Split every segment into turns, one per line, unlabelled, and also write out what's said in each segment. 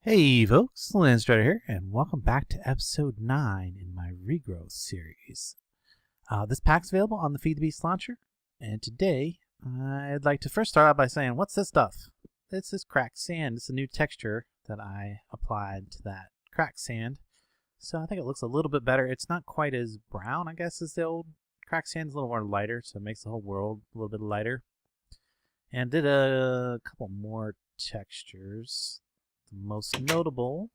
Hey folks, Landstryder here, and welcome back to episode 9 in my Regrowth series. This pack's available on the Feed the Beast launcher, and today I'd like to first start out by saying, what's this stuff? It's this cracked sand. It's a new texture that I applied to that cracked sand, so I think it looks a little bit better. It's not quite as brown, I guess, as the old cracked sand. It's a little more lighter, so it makes the whole world a little bit lighter. And did a couple more textures. The most notable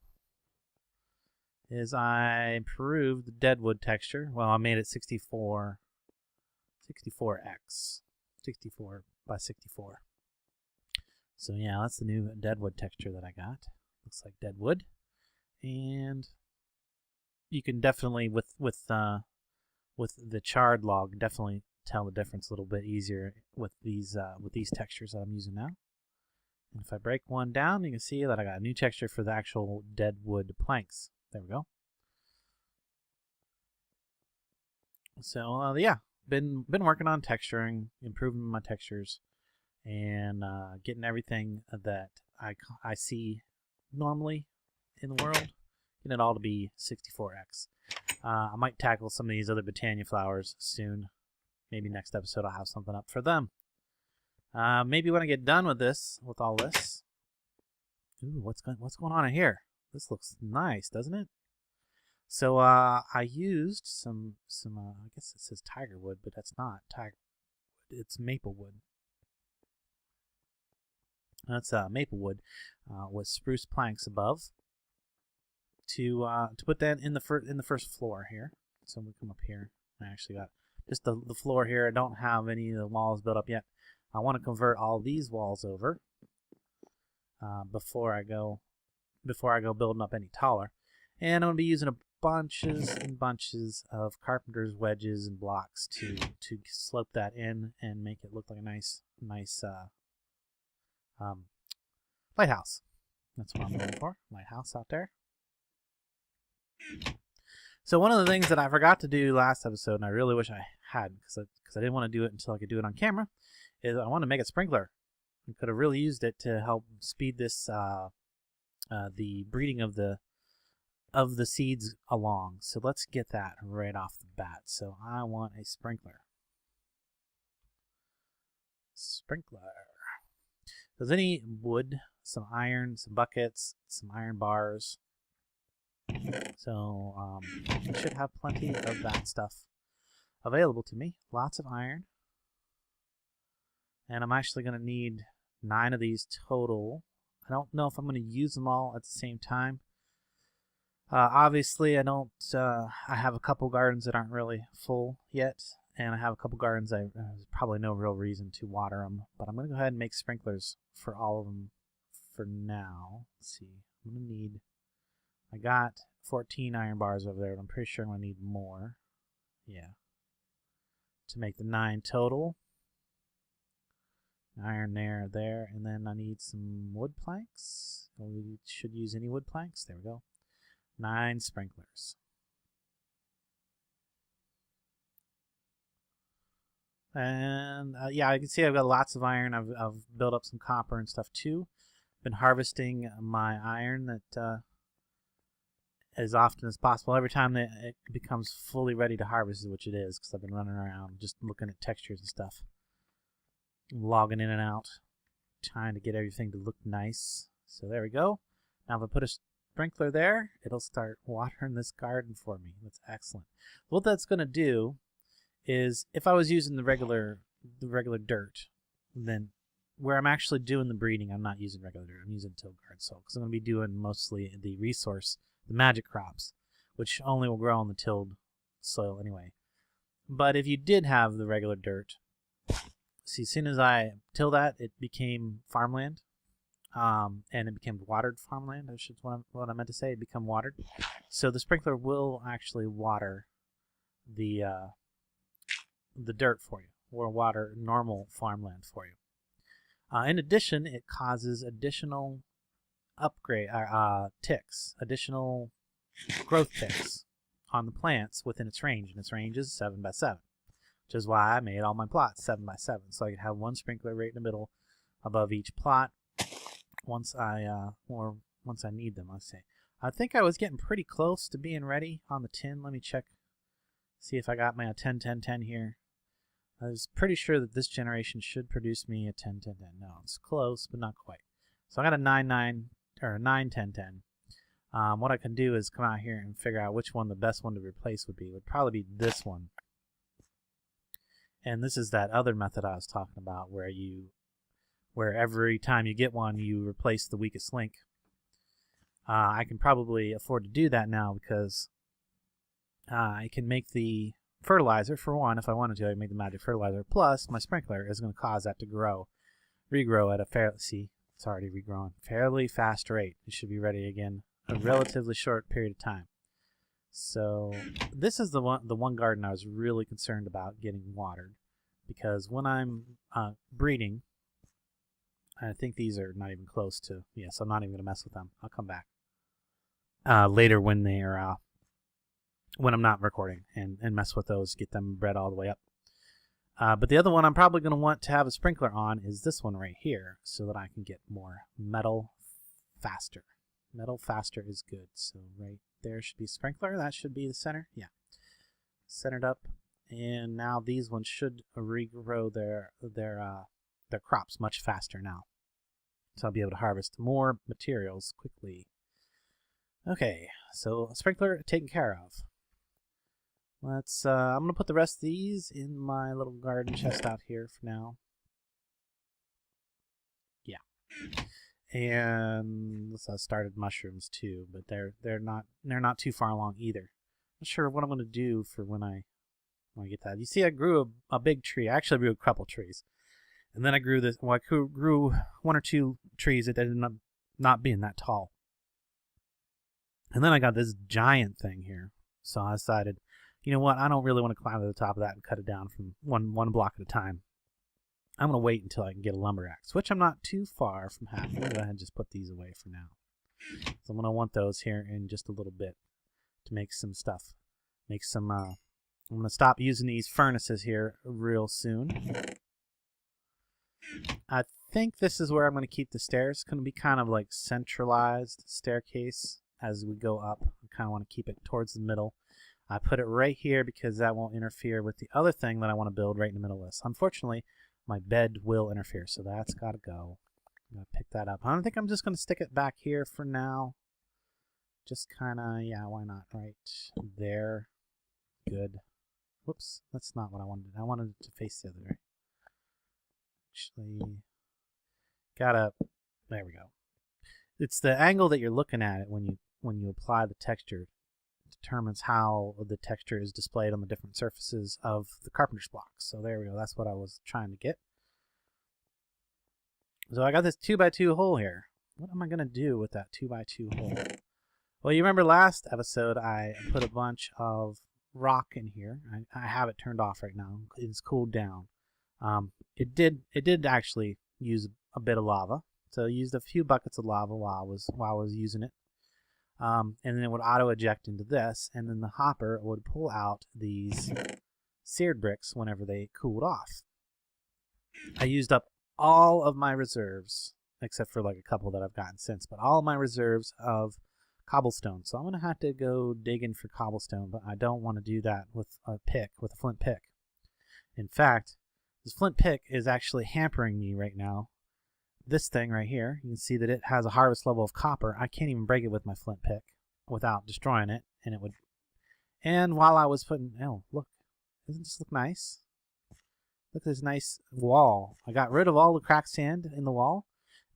is I improved the deadwood texture. Well, I made it 64x, 64 by 64. So yeah, that's the new deadwood texture that I got. Looks like deadwood, and you can definitely with the charred log definitely tell the difference a little bit easier with these textures that I'm using now. And if I break one down, you can see that I got a new texture for the actual deadwood planks. There we go. So yeah, been working on texturing, improving my textures, and getting everything that I see normally in the world, getting it all to be 64x. I might tackle some of these other botany flowers soon. Maybe next episode I'll have something up for them. Maybe when I get done with all this. Ooh, what's going on in here? This looks nice, doesn't it? So I used some I guess it says tiger wood, but that's not tiger wood. It's maple wood. That's maple wood with spruce planks above to put that in the first floor here. So we come up here. I actually got just the floor here. I don't have any of the walls built up yet. I want to convert all these walls over before I go building up any taller. And I'm going to be using bunches and bunches of carpenter's wedges and blocks to slope that in and make it look like a nice lighthouse. That's what I'm going for, lighthouse out there. So one of the things that I forgot to do last episode, and I really wish I had, because I didn't want to do it until I could do it on camera, is I want to make a sprinkler. I could have really used it to help speed this the breeding of the seeds along. So let's get that right off the bat. So I want a sprinkler. Does any wood, some iron, some buckets, some iron bars. So I should have plenty of that stuff available to me. Lots of iron. And I'm actually going to need 9 of these total. I don't know if I'm going to use them all at the same time. Obviously, I don't. I have a couple gardens that aren't really full yet, and I have a couple gardens there's probably no real reason to water them. But I'm going to go ahead and make sprinklers for all of them for now. Let's see. I'm going to need. I got 14 iron bars over there, but I'm pretty sure I'm going to need more. Yeah. To make the 9 total. Iron there, and then I need some wood planks. We should use any wood planks. There we go. 9 sprinklers. And yeah, I can see I've got lots of iron. I've built up some copper and stuff too. Been harvesting my iron that as often as possible. Every time that it becomes fully ready to harvest, which it is, because I've been running around just looking at textures and stuff. Logging in and out, trying to get everything to look nice. So there we go. Now if I put a sprinkler there, it'll start watering this garden for me. That's excellent. What that's going to do is, if I was using the regular dirt, then where I'm actually doing the breeding, I'm not using regular dirt. I'm using tilled garden soil, because I'm going to be doing mostly the magic crops, which only will grow on the tilled soil anyway. But if you did have the regular dirt, see, as soon as I till that, it became farmland, and it became watered farmland. That's what I meant to say. It became watered. So the sprinkler will actually water the dirt for you, or water normal farmland for you. In addition, it causes additional ticks, additional growth ticks on the plants within its range, and its range is 7 by 7. Which is why I made all my plots 7 by 7, so I could have one sprinkler right in the middle above each plot. Once I, or once I need them. Let's see. I think I was getting pretty close to being ready on the tin. Let me check, see if I got my 10 10 10 here. I was pretty sure that this generation should produce me a 10 10 10. No, it's close, but not quite. So I got a 9 9 or a 9 10 10. What I can do is come out here and figure out which one the best one to replace would be. It would probably be this one. And this is that other method I was talking about, where every time you get one, you replace the weakest link. I can probably afford to do that now because I can make the fertilizer, for one. If I wanted to, I can make the magic fertilizer. Plus, my sprinkler is going to cause that to regrow at a it's already regrowing, fairly fast rate. It should be ready again a relatively short period of time. So this is the one garden I was really concerned about getting watered, because when I'm breeding, I think these are not even close to, yes, I'm not even going to mess with them. I'll come back later when they're when I'm not recording and mess with those, get them bred all the way up. But the other one I'm probably going to want to have a sprinkler on is this one right here, so that I can get more metal faster. Metal faster is good. So right there should be sprinkler. That should be the center. Yeah. Centered up. And now these ones should regrow their crops much faster now. So I'll be able to harvest more materials quickly. Okay, so sprinkler taken care of. Let's I'm gonna put the rest of these in my little garden chest out here for now. Yeah. And I started mushrooms too, but they're not too far along either. Not sure what I'm gonna do for when I get that. You see, I grew a big tree. I actually grew a couple trees, and then I grew this. Well, I grew one or two trees that ended up not being that tall, and then I got this giant thing here. So I decided, you know what? I don't really want to climb to the top of that and cut it down from one block at a time. I'm going to wait until I can get a lumber axe, which I'm not too far from having. I'm going to go ahead and just put these away for now. So I'm going to want those here in just a little bit to make some stuff. Make some, I'm going to stop using these furnaces here real soon. I think this is where I'm going to keep the stairs. It's going to be kind of like centralized staircase as we go up. I kind of want to keep it towards the middle. I put it right here because that won't interfere with the other thing that I want to build right in the middle of this. Unfortunately, my bed will interfere, so that's got to go. I'm going to pick that up. I don't think I'm just going to stick it back here for now. Just kind of, yeah, why not? Right there. Good. Whoops, that's not what I wanted. I wanted it to face the other way. Actually, there we go. It's the angle that you're looking at it when you apply the texture determines how the texture is displayed on the different surfaces of the carpenter's blocks. So there we go. That's what I was trying to get. So I got this 2x2 hole here. What am I going to do with that 2x2 hole? Well, you remember last episode I put a bunch of rock in here. I have it turned off right now. It's cooled down. It did actually use a bit of lava. So I used a few buckets of lava while I was using it. And then it would auto-eject into this, and then the hopper would pull out these seared bricks whenever they cooled off. I used up all of my reserves, except for like a couple that I've gotten since, but all of my reserves of cobblestone. So I'm going to have to go digging for cobblestone, but I don't want to do that with a flint pick. In fact, this flint pick is actually hampering me right now. This thing right here, you can see that it has a harvest level of copper. I can't even break it with my flint pick without destroying it, and it would. And while I was putting, oh look, doesn't this look nice? Look at this nice wall. I got rid of all the cracked sand in the wall,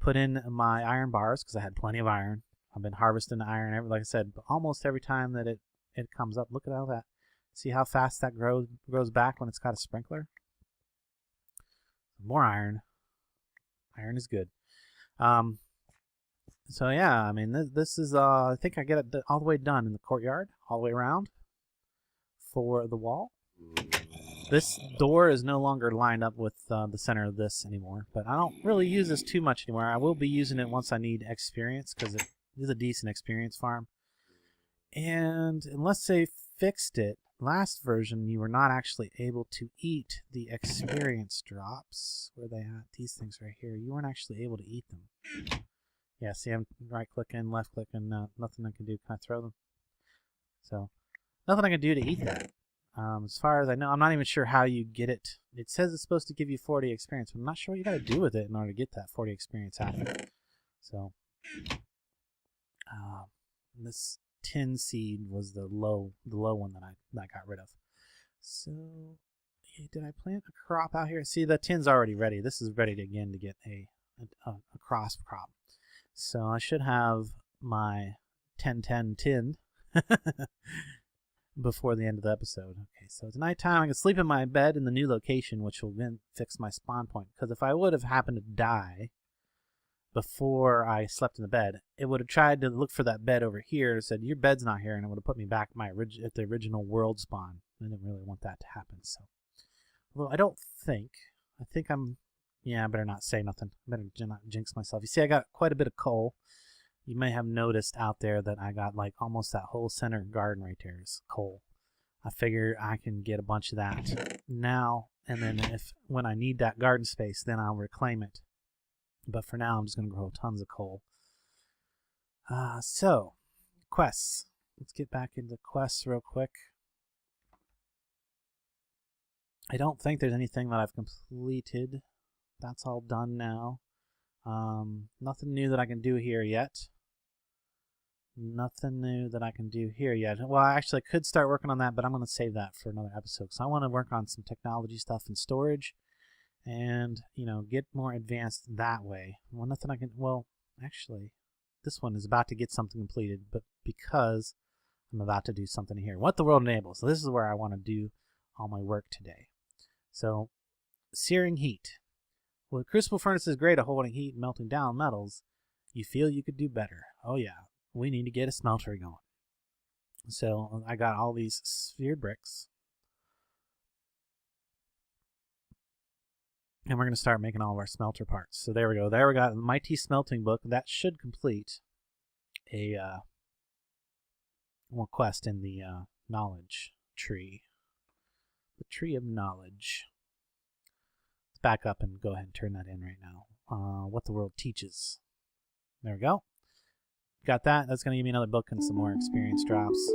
put in my iron bars because I had plenty of iron. I've been harvesting iron, like I said, almost every time that it comes up. Look at all that. See how fast that grows back when it's got a sprinkler? More iron. Iron is good. So yeah, I mean, this is, I think I get it all the way done in the courtyard, all the way around for the wall. This door is no longer lined up with the center of this anymore, but I don't really use this too much anymore. I will be using it once I need experience, because it is a decent experience farm. And unless they fixed it, last version, you were not actually able to eat the experience drops. Where are they at? These things right here. You weren't actually able to eat them. Yeah, see, I'm right clicking, left clicking, nothing I can do. Can I throw them? So, nothing I can do to eat that. As far as I know, I'm not even sure how you get it. It says it's supposed to give you 40 experience, but I'm not sure what you got to do with it in order to get that 40 experience out of it. So, this tin seed was the low one that I got rid of. So, did I plant a crop out here? See, the tin's already ready. This is ready to, again to get a cross crop. So I should have my 10-10 tin before the end of the episode. Okay, so it's nighttime. I can sleep in my bed in the new location, which will then fix my spawn point. Because if I would have happened to die before I slept in the bed, it would have tried to look for that bed over here and said, your bed's not here, and it would have put me back at the original world spawn. I didn't really want that to happen. So, although I think I'm, yeah, I better not say nothing. I better not jinx myself. You see, I got quite a bit of coal. You may have noticed out there that I got like almost that whole center garden right there is coal. I figure I can get a bunch of that now, and then when I need that garden space, then I'll reclaim it. But for now, I'm just going to grow tons of coal. So, quests. Let's get back into quests real quick. I don't think there's anything that I've completed. That's all done now. Nothing new that I can do here yet. Nothing new that I can do here yet. Well, actually, I could start working on that, but I'm going to save that for another episode. So I want to work on some technology stuff and storage, and get more advanced that way. Well, nothing I can. Well, actually, this one is about to get something completed, but because I'm about to do something here, what the world enables. So this is where I want to do all my work today. So, searing heat. Well, the crucible furnace is great at holding heat and melting down metals. You feel you could do better. Oh yeah, we need to get a smeltery going. So I got all these seared bricks. And we're going to start making all of our smelter parts. So there we go. There we got the Mighty Smelting Book. That should complete a quest in the knowledge tree. The tree of knowledge. Let's back up and go ahead and turn that in right now. What the world teaches. There we go. Got that. That's going to give me another book and some more experience drops.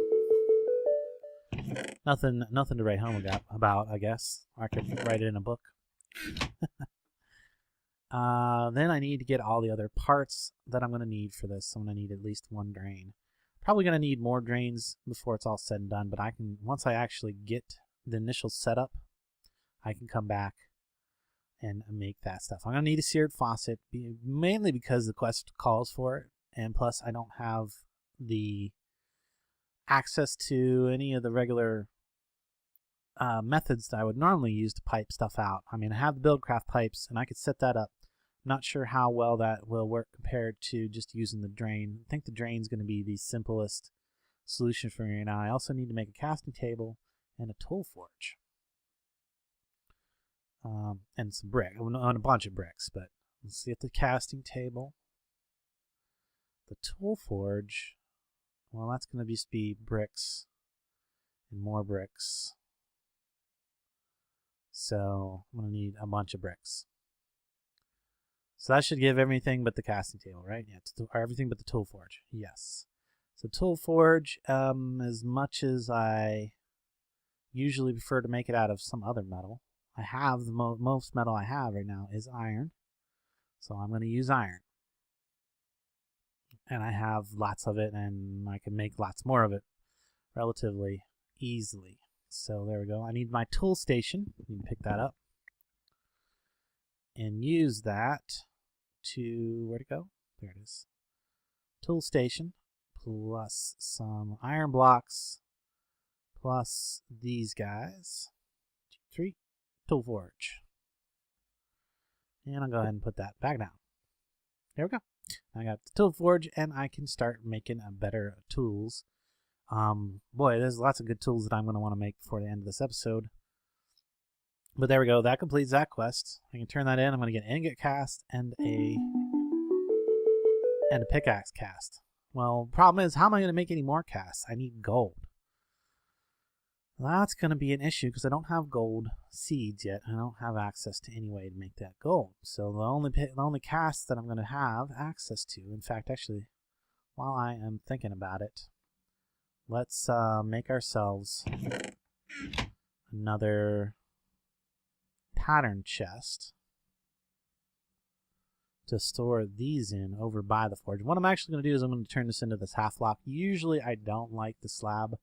Nothing to write home about, I guess. I could write it in a book. Then I need to get all the other parts that I'm going to need for this. I'm going to need at least one drain. Probably going to need more drains before it's all said and done, but once I actually get the initial setup, I can come back and make that stuff. I'm going to need a seared faucet, mainly because the quest calls for it, and plus I don't have the access to any of the regular methods that I would normally use to pipe stuff out. I mean, I have the Buildcraft pipes, and I could set that up. I'm not sure how well that will work compared to just using the drain. I think the drain is going to be the simplest solution for me right now. I also need to make a casting table and a tool forge. And some brick, on a bunch of bricks, but let's get the casting table. The tool forge, well, that's going to just be bricks and more bricks. So I'm going to need a bunch of bricks. So that should give everything but the casting table, right? Yeah, everything but the tool forge. Yes. So tool forge, as much as I usually prefer to make it out of some other metal, I have the most metal I have right now is iron. So I'm going to use iron. And I have lots of it, and I can make lots more of it relatively easily. So there we go. I need my tool station. You can pick that up. And use that to, where'd it go? There it is. Tool station plus some iron blocks plus these guys. 2, 3. Tool forge. And I'll go ahead and put that back down. There we go. I got the tool forge, and I can start making better tools. Boy, there's lots of good tools that I'm going to want to make before the end of this episode. But there we go. That completes that quest. I can turn that in. I'm going to get an ingot cast and a pickaxe cast. Well, problem is, how am I going to make any more casts? I need gold. That's going to be an issue because I don't have gold seeds yet. I don't have access to any way to make that gold. So the only cast that I'm going to have access to, in fact, actually, while I am thinking about it, let's make ourselves another pattern chest to store these in over by the forge. What I'm actually going to do is I'm going to turn this into this half block. Usually I don't like the slab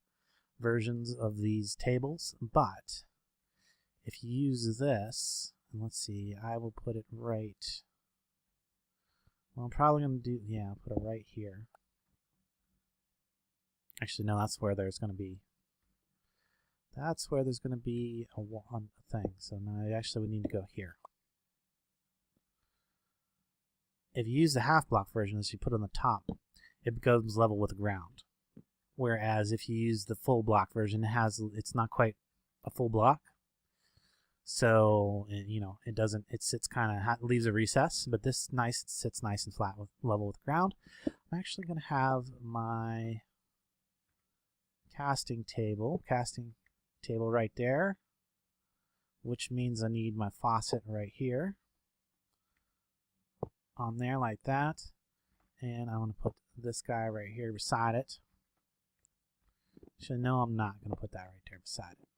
versions of these tables, but if you use this, and let's see, I will put it right, well, I'm probably going to do, yeah, I'll put it right here. Actually, no, that's where there's going to be a thing. So now actually we need to go here. If you use the half block version, as you put on the top, it becomes level with the ground. Whereas if you use the full block version, it's not quite a full block. So, you know, it sits kind of, leaves a recess, but this sits nice and flat with level with the ground. I'm actually going to have my casting table right there, which means I need my faucet right here on there like that, and I want to put this guy right here beside it. Actually, no, I'm not going to put that right there beside it.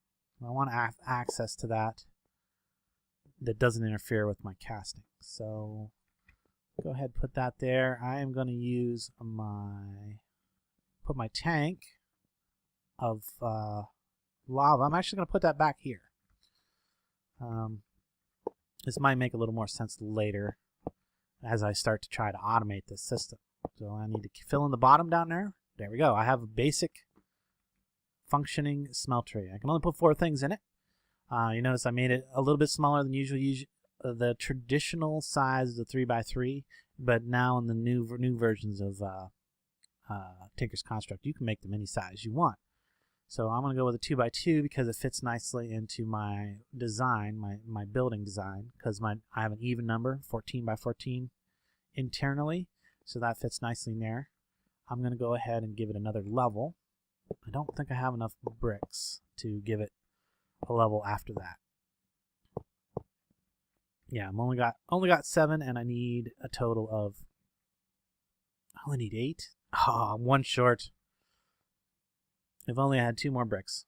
I want to have access to that doesn't interfere with my casting. So go ahead and put that there. I am going to use put my tank of lava. I'm actually going to put that back here. This might make a little more sense later as I start to try to automate this system. So I need to fill in the bottom down there. There we go. I have a basic functioning smeltery. I can only put 4 things in it. You notice I made it a little bit smaller than usual. The traditional size is a 3x3, but now in the new versions of Tinker's Construct, you can make them any size you want. So I'm going to go with a 2x2 because it fits nicely into my design, my building design, because I have an even number, 14x14 internally, so that fits nicely in there. I'm going to go ahead and give it another level. I don't think I have enough bricks to give it a level after that. Yeah, I'm only got 7, and I need a total of, I only need 8. Oh, I'm 1 short. If only I had 2 more bricks.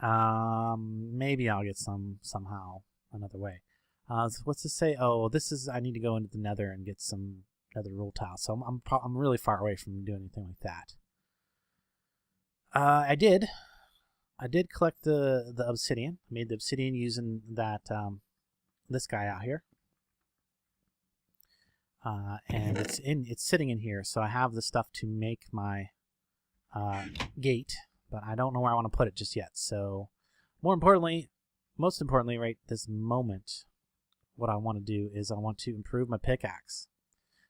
Maybe I'll get some somehow another way. So what's this say? Oh, I need to go into the nether and get some nether rule tiles. So I'm really far away from doing anything like that. I did collect the obsidian. I made the obsidian using that this guy out here. And it's sitting in here, so I have the stuff to make my gate, but I don't know where I want to put it just yet. So most importantly, right this moment, what I want to do is I want to improve my pickaxe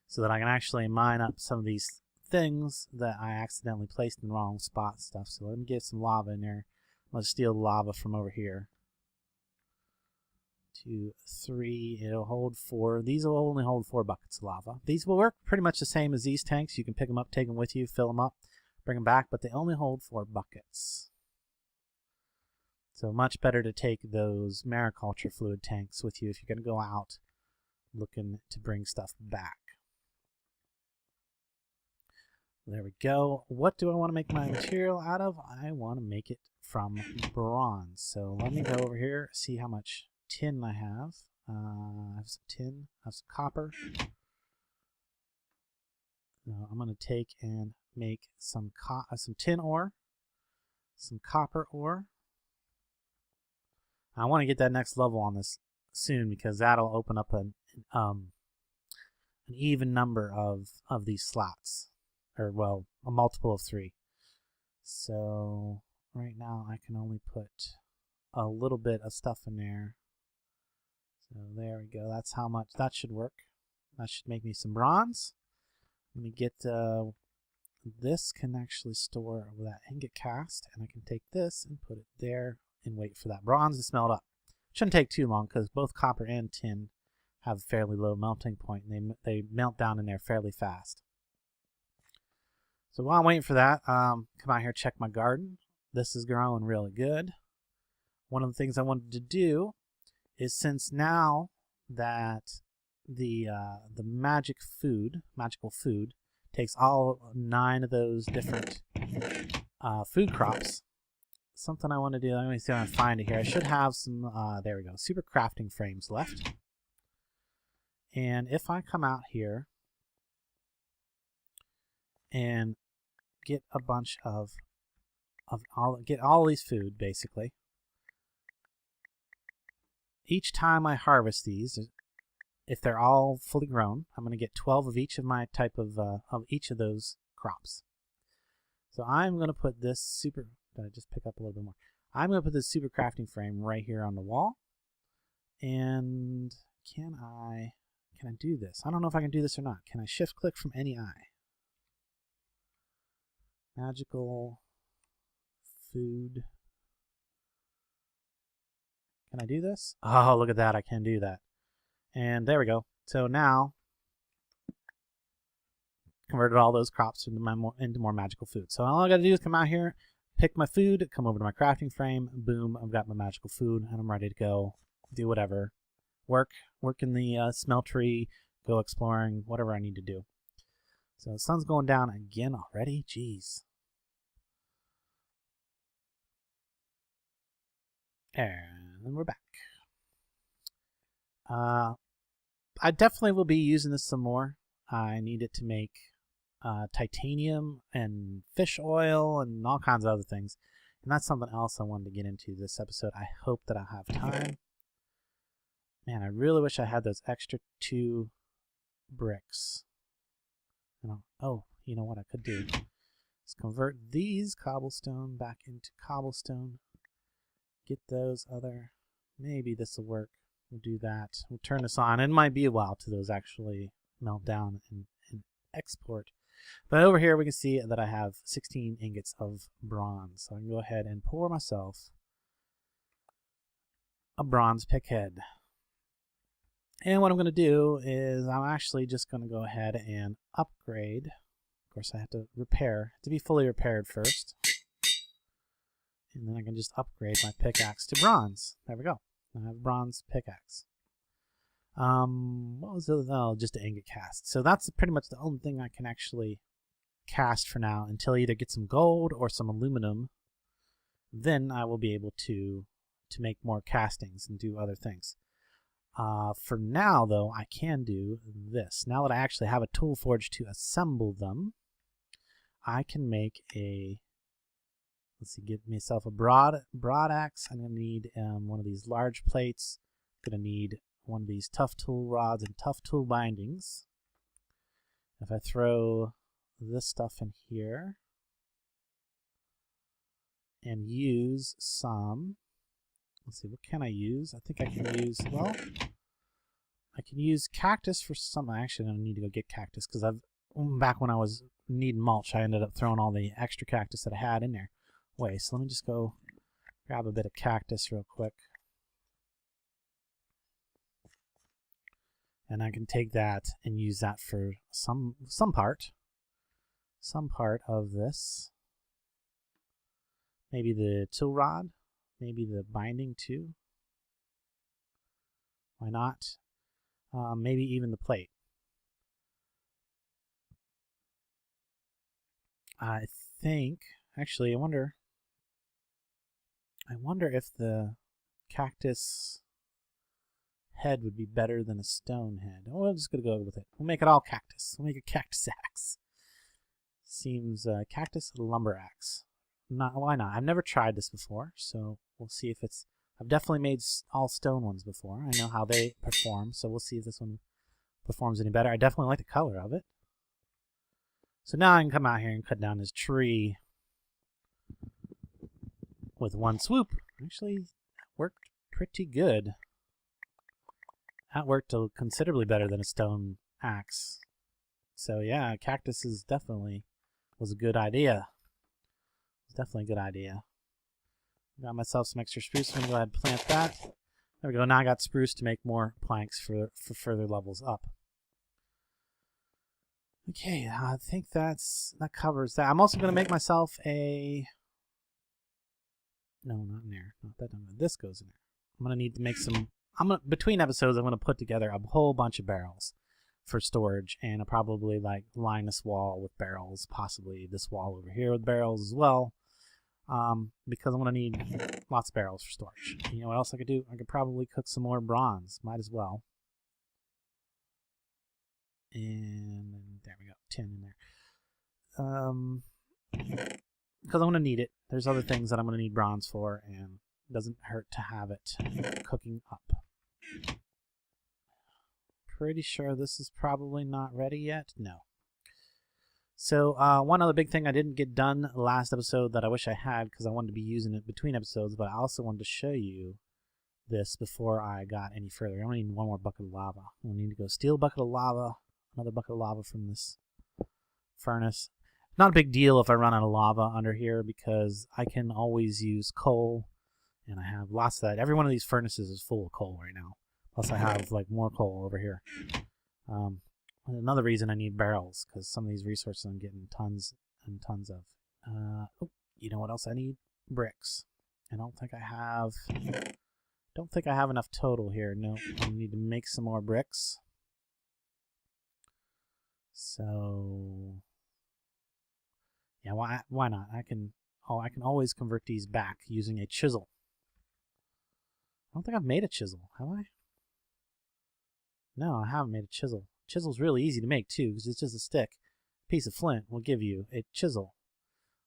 so that I can actually mine up some of these things that I accidentally placed in the wrong spot stuff. So let me get some lava in there. I'm going to steal the lava from over here. 2, 3, it'll hold 4. These will only hold 4 buckets of lava. These will work pretty much the same as these tanks. You can pick them up, take them with you, fill them up, bring them back, but they only hold 4 buckets. So much better to take those mariculture fluid tanks with you if you're going to go out looking to bring stuff back. There we go. What do I want to make my material out of? I want to make it from bronze. So let me go over here, see how much tin I have. I have some tin, I have some copper. Now I'm going to take and make some tin ore, some copper ore. I want to get that next level on this soon because that'll open up an even number of these slots, or well, a multiple of 3. So right now I can only put a little bit of stuff in there. So there we go. That's how much that should work. That should make me some bronze. Let me get this can actually store that ingot cast, and I can take this and put it there and wait for that bronze to smelt up. Shouldn't take too long because both copper and tin have a fairly low melting point, and they melt down in there fairly fast. So while I'm waiting for that, come out here, check my garden. This is growing really good. One of the things I wanted to do is, since now that the magical food takes all 9 of those different food crops, something I want to do, let me see if I can find it here. I should have some, there we go, super crafting frames left. And if I come out here and get a bunch of get all these food, basically, each time I harvest these, if they're all fully grown, I'm going to get 12 of each of my type of each of those crops. So I'm going to put this super, did I just pick up a little bit more? I'm going to put this super crafting frame right here on the wall. And can I do this? I don't know if I can do this or not. Can I shift click from any eye? Magical food. Can I do this? Oh, look at that. I can do that. And there we go. So now, converted all those crops into more magical food. So all I got to do is come out here, pick my food, come over to my crafting frame, boom, I've got my magical food, and I'm ready to go do whatever. Work in the smeltery, go exploring, whatever I need to do. So the sun's going down again already? Jeez. And we're back. I definitely will be using this some more. I need it to make titanium and fish oil and all kinds of other things. And that's something else I wanted to get into this episode. I hope that I have time. Man, I really wish I had those extra 2 bricks. Oh, you know what I could do? Let's convert these cobblestone back into cobblestone. Get those other, maybe this will work. We'll do that. We'll turn this on. It might be a while to those actually melt down and export. But over here we can see that I have 16 ingots of bronze. So I can go ahead and pour myself a bronze pickhead. And what I'm going to do is I'm actually just going to go ahead and upgrade. Of course, I have to be fully repaired first. And then I can just upgrade my pickaxe to bronze. There we go. I have a bronze pickaxe. What was the other? Oh, just an ingot cast. So that's pretty much the only thing I can actually cast for now until I either get some gold or some aluminum. Then I will be able to make more castings and do other things. For now, though, I can do this. Now that I actually have a tool forge to assemble them, I can make a, let's see, get myself a broad axe. I'm going to need one of these large plates. I'm going to need one of these tough tool rods and tough tool bindings. If I throw this stuff in here and use some, let's see, what can I use? I think I can use, well, I can use cactus for some. Actually, I don't need to go get cactus because back when I was needing mulch, I ended up throwing all the extra cactus that I had in there. Wait, so let me just go grab a bit of cactus real quick. And I can take that and use that for some part of this. Maybe the tool rod, maybe the binding too. Why not? Maybe even the plate. I think, actually, I wonder if the cactus head would be better than a stone head. Oh, I'm just going to go with it. We'll make it all cactus. We'll make a cactus axe. Seems cactus lumber axe. Why not? I've never tried this before, so we'll see if it's... I've definitely made all stone ones before. I know how they perform, so we'll see if this one performs any better. I definitely like the color of it. So now I can come out here and cut down this tree with one swoop. Actually, that worked pretty good. That worked considerably better than a stone axe. So yeah, cactus is was a good idea. It's definitely a good idea. Got myself some extra spruce. I'm going to go ahead and plant that. There we go. Now I got spruce to make more planks for further levels up. Okay, I think that covers that. I'm also going to make myself a No, not in there. Not that. This goes in there. I'm gonna need to make some. Between episodes, I'm gonna put together a whole bunch of barrels for storage, and I'll probably like line this wall with barrels, possibly this wall over here with barrels as well, because I'm gonna need lots of barrels for storage. You know what else I could do? I could probably cook some more bronze. Might as well. And there we go, 10 in there. Because I'm gonna need it. There's other things that I'm gonna need bronze for, and it doesn't hurt to have it cooking up. Pretty sure this is probably not ready yet. No. So one other big thing I didn't get done last episode that I wish I had, because I wanted to be using it between episodes, but I also wanted to show you this before I got any further. I only need one more bucket of lava. I need to go steal a bucket of lava, another bucket of lava from this furnace. Not a big deal if I run out of lava under here, because I can always use coal, and I have lots of that. Every one of these furnaces is full of coal right now. Plus I have like more coal over here. Another reason I need barrels, because some of these resources I'm getting tons and tons of. Oh, you know what else I need? Bricks. I don't think I have enough total here. No, I need to make some more bricks. So yeah, why not? I can always convert these back using a chisel. I don't think I've made a chisel, have I? No, I haven't made a chisel. Chisel's really easy to make too, because it's just a stick. A piece of flint will give you a chisel,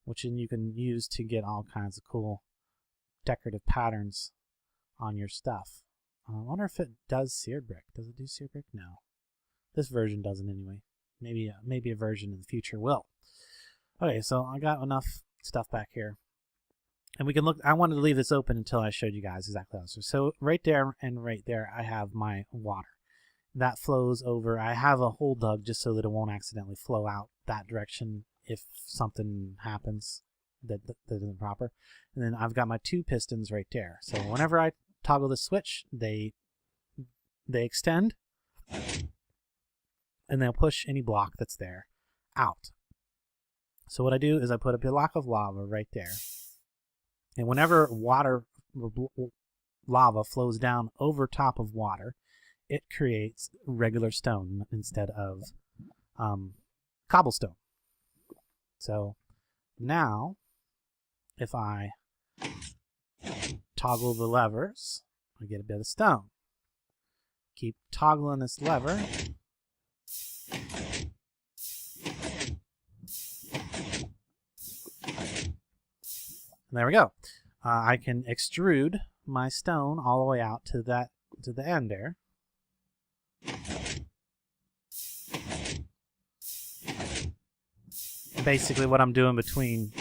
which you can use to get all kinds of cool decorative patterns on your stuff. I wonder if it does seared brick. Does it do seared brick? No. This version doesn't anyway. Maybe a version in the future will. Okay, so I got enough stuff back here. And we can look. I wanted to leave this open until I showed you guys exactly how. So right there and right there, I have my water. That flows over. I have a hole dug just so that it won't accidentally flow out that direction if something happens that isn't proper. And then I've got my 2 pistons right there. So whenever I toggle the switch, they extend, and they'll push any block that's there out. So what I do is I put a block of lava right there. And whenever lava flows down over top of water, it creates regular stone instead of cobblestone. So now, if I toggle the levers, I get a bit of stone. Keep toggling this lever. And there we go. I can extrude my stone all the way out to the end there. Basically what I'm doing between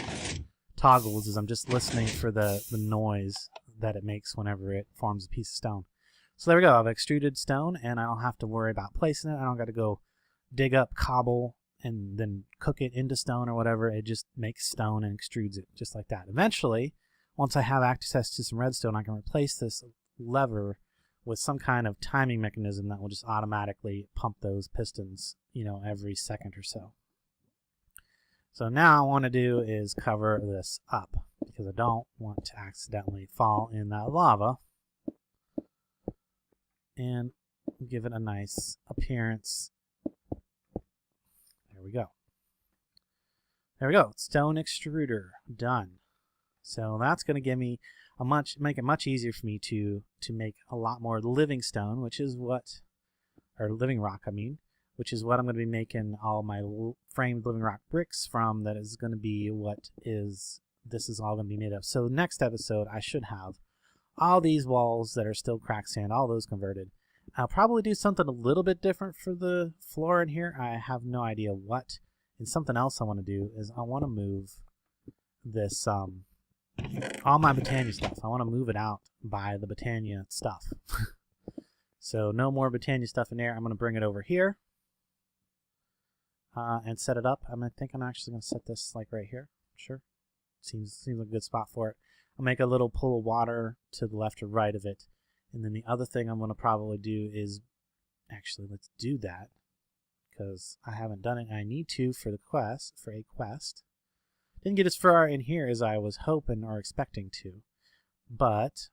toggles is I'm just listening for the noise that it makes whenever it forms a piece of stone. So there we go. I've extruded stone, and I don't have to worry about placing it. I don't got to go dig up cobble and then cook it into stone or whatever. It just makes stone and extrudes it just like that. Eventually, once I have access to some redstone, I can replace this lever with some kind of timing mechanism that will just automatically pump those pistons, you know, every second or so. So now what I want to do is cover this up, because I don't want to accidentally fall in that lava, and give it a nice appearance. There we go. There we go. Stone extruder done. So that's going to give me make it much easier for me to make a lot more living stone, which is what, or living rock, I mean, which is what I'm going to be making all my framed living rock bricks from. That is going to be what this is all going to be made of. So next episode, I should have all these walls that are still cracked sand, all those converted. I'll probably do something a little bit different for the floor in here. I have no idea what. And something else I want to do is I want to move this, all my botany stuff. I want to move it out by the botany stuff. So no more botany stuff in there. I'm going to bring it over here and set it up. I think I'm actually going to set this like right here. Sure. Seems like a good spot for it. I'll make a little pool of water to the left or right of it. And then the other thing I'm going to probably do is, actually, let's do that, because I haven't done it. I need to for a quest. Didn't get as far in here as I was hoping or expecting to. but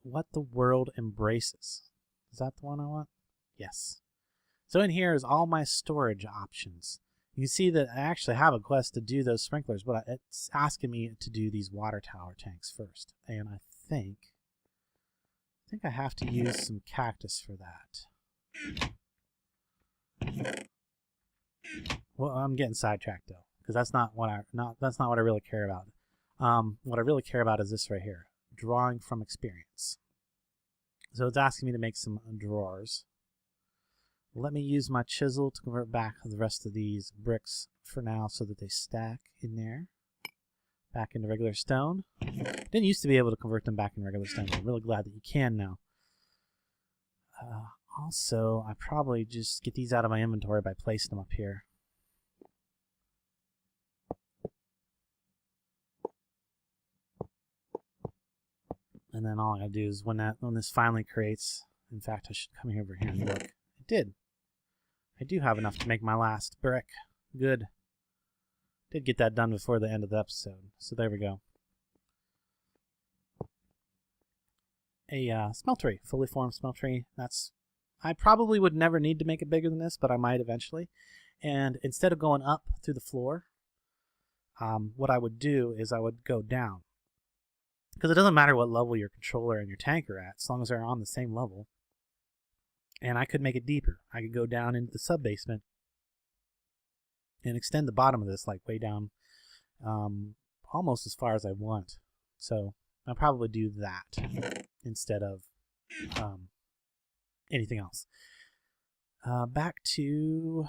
what the world embraces. Is that the one I want? Yes. So in here is all my storage options. You can see that I actually have a quest to do those sprinklers, but it's asking me to do these water tower tanks first. And I think I have to use some cactus for that. Well, I'm getting sidetracked though, because that's not what I really care about. What I really care about is this right here, drawing from experience. So it's asking me to make some drawers. Let me use my chisel to convert back the rest of these bricks for now so that they stack in there. Back into regular stone. Didn't used to be able to convert them back in regular stone, but I'm really glad that you can now. Also, I probably just get these out of my inventory by placing them up here. And then all I gotta do is when this finally creates, in fact I should come over here and look. It did. I do have enough to make my last brick. Good. Did get that done before the end of the episode. So there we go. A smeltery, fully formed smeltery. I probably would never need to make it bigger than this, but I might eventually. And instead of going up through the floor, what I would do is I would go down. Because it doesn't matter what level your controller and your tank are at, as long as they're on the same level. And I could make it deeper. I could go down into the sub-basement and extend the bottom of this like way down almost as far as I want. So I'll probably do that instead of anything else. Back to,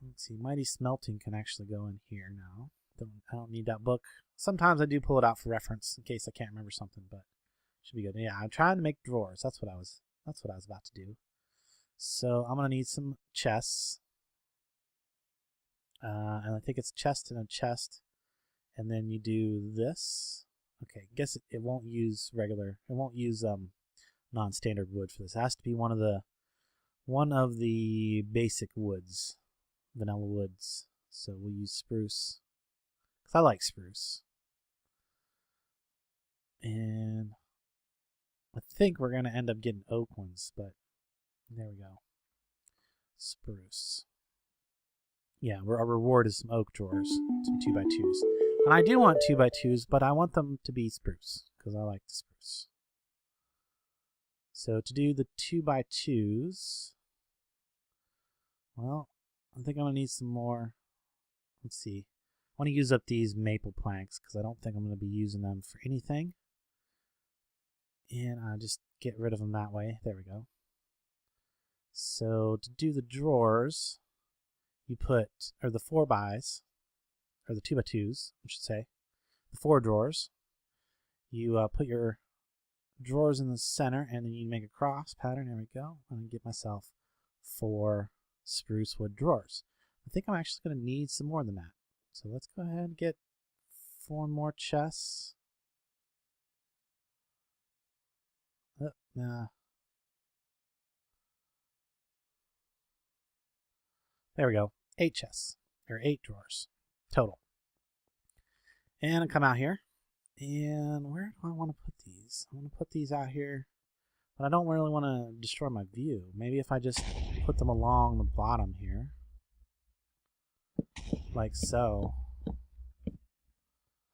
let's see, Mighty Smelting can actually go in here now. I don't need that book. Sometimes I do pull it out for reference in case I can't remember something, but it should be good. Yeah, I'm trying to make drawers. That's what I was about to do. So I'm gonna need some chests. And I think it's chest and a chest. And then you do this. Okay, guess it won't use non-standard wood for this. It has to be one of the basic woods, vanilla woods. So we'll use spruce, because I like spruce. And I think we're going to end up getting oak ones, but there we go. Spruce. Yeah, our reward is some oak drawers, some 2x2s. And I do want 2x2s, but I want them to be spruce, because I like the spruce. So to do the 2x2s, well, I think I'm going to need some more. Let's see. I want to use up these maple planks, because I don't think I'm going to be using them for anything. And I'll just get rid of them that way. There we go. So to do the drawers, you put, or the 4x, or the 2x2s, I should say, the 4 drawers. You put your drawers in the center, and then you make a cross pattern. There we go. I'm going to get myself 4 spruce wood drawers. I think I'm actually going to need some more than that. So let's go ahead and get 4 more chests. Nah. There we go. 8 chests, or 8 drawers total. And I come out here, and where do I want to put these? I want to put these out here, but I don't really want to destroy my view. Maybe if I just put them along the bottom here, like so.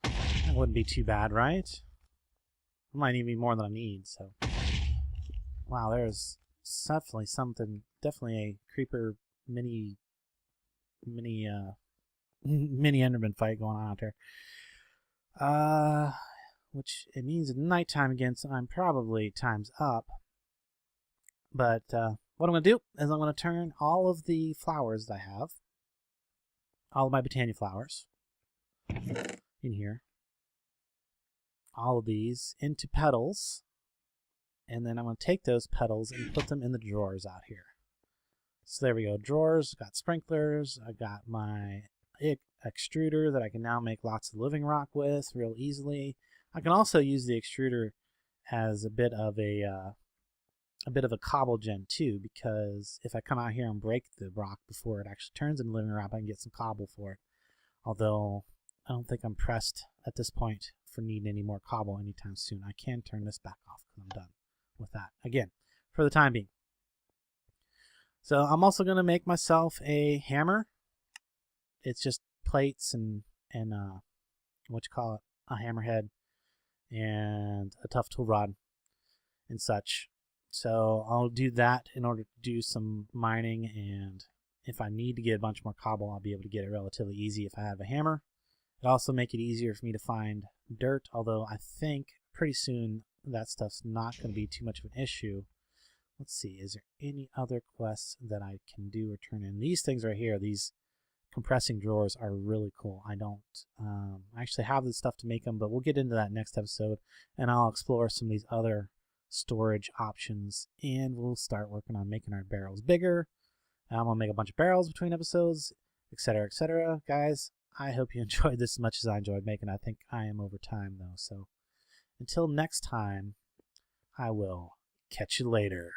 That wouldn't be too bad, right? I might even be more than I need, so. Wow, there's definitely something, definitely a creeper mini Enderman fight going on out there. Which it means it's nighttime again, so I'm probably time's up. But what I'm going to do is I'm going to turn all of the flowers that I have, all of my botany flowers in here, all of these into petals, and then I'm going to take those petals and put them in the drawers out here. So there we go, drawers, got sprinklers, I got my extruder that I can now make lots of living rock with real easily. I can also use the extruder as a bit of a cobble gen too, because if I come out here and break the rock before it actually turns into living rock, I can get some cobble for it. Although I don't think I'm pressed at this point for needing any more cobble anytime soon. I can turn this back off because I'm done with that, again, for the time being. So I'm also going to make myself a hammer. It's just plates and what you call it, a hammerhead and a tough tool rod and such. So I'll do that in order to do some mining, and if I need to get a bunch more cobble, I'll be able to get it relatively easy if I have a hammer. It'll also make it easier for me to find dirt, although I think pretty soon that stuff's not going to be too much of an issue. Let's see, is there any other quests that I can do or turn in? These things right here, these compressing drawers are really cool. I don't actually have the stuff to make them, but we'll get into that next episode, and I'll explore some of these other storage options, and we'll start working on making our barrels bigger. I'm going to make a bunch of barrels between episodes, etc., etc. Guys, I hope you enjoyed this as much as I enjoyed making it. I think I am over time, though, so until next time, I will catch you later.